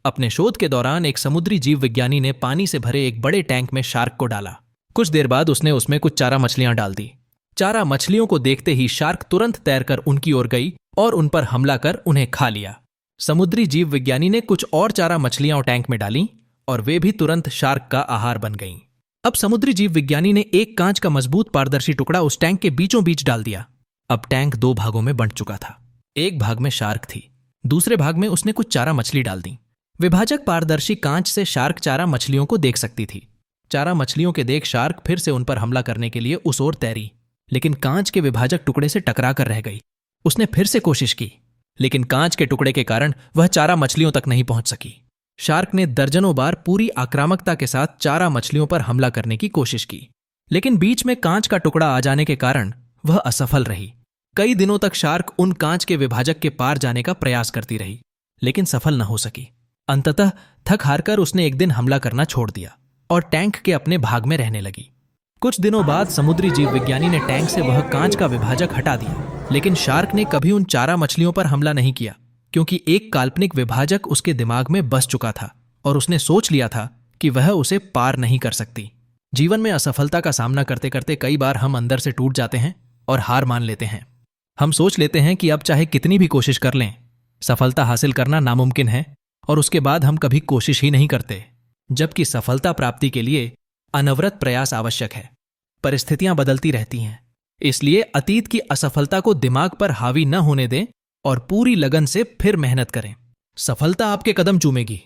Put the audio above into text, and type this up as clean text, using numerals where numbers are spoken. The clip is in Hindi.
अपने शोध के दौरान एक समुद्री जीव विज्ञानी ने पानी से भरे एक बड़े टैंक में शार्क को डाला। कुछ देर बाद उसने उसमें कुछ चारा मछलियां डाल दी। चारा मछलियों को देखते ही शार्क तुरंत तैरकर उनकी ओर गई और उन पर हमला कर उन्हें खा लिया। समुद्री जीव विज्ञानी ने कुछ और चारा मछलियां टैंक में डाली और वे भी तुरंत शार्क का आहार बन गईं। अब समुद्री जीव विज्ञानी ने एक कांच का मजबूत पारदर्शी टुकड़ा उस टैंक के बीचों बीच डाल दिया। अब टैंक 2 भागों में बंट चुका था। एक भाग में शार्क थी, दूसरे भाग में उसने कुछ चारा मछली डाल दी। विभाजक पारदर्शी कांच से शार्क चारा मछलियों को देख सकती थी। चारा मछलियों के देख शार्क फिर से उन पर हमला करने के लिए उस ओर तैरी, लेकिन कांच के विभाजक टुकड़े से टकरा कर रह गई। उसने फिर से कोशिश की, लेकिन कांच के टुकड़े के कारण वह चारा मछलियों तक नहीं पहुंच सकी। शार्क ने दर्जनों बार पूरी आक्रामकता के साथ चारा मछलियों पर हमला करने की कोशिश की, लेकिन बीच में कांच का टुकड़ा आ जाने के कारण वह असफल रही। कई दिनों तक शार्क उन कांच के विभाजक के पार जाने का प्रयास करती रही, लेकिन सफल न हो सकी। अंततः थक हारकर उसने एक दिन हमला करना छोड़ दिया और टैंक के अपने भाग में रहने लगी। कुछ दिनों बाद समुद्री जीव विज्ञानी ने टैंक से वह कांच का विभाजक हटा दिया, लेकिन शार्क ने कभी उन चारा मछलियों पर हमला नहीं किया, क्योंकि एक काल्पनिक विभाजक उसके दिमाग में बस चुका था और उसने सोच लिया था कि वह उसे पार नहीं कर सकती। जीवन में असफलता का सामना करते करते कई बार हम अंदर से टूट जाते हैं और हार मान लेते हैं। हम सोच लेते हैं कि अब चाहे कितनी भी कोशिश कर लें, सफलता हासिल करना नामुमकिन है, और उसके बाद हम कभी कोशिश ही नहीं करते, जबकि सफलता प्राप्ति के लिए अनवरत प्रयास आवश्यक है। परिस्थितियां बदलती रहती हैं, इसलिए अतीत की असफलता को दिमाग पर हावी न होने दें और पूरी लगन से फिर मेहनत करें। सफलता आपके कदम चूमेगी,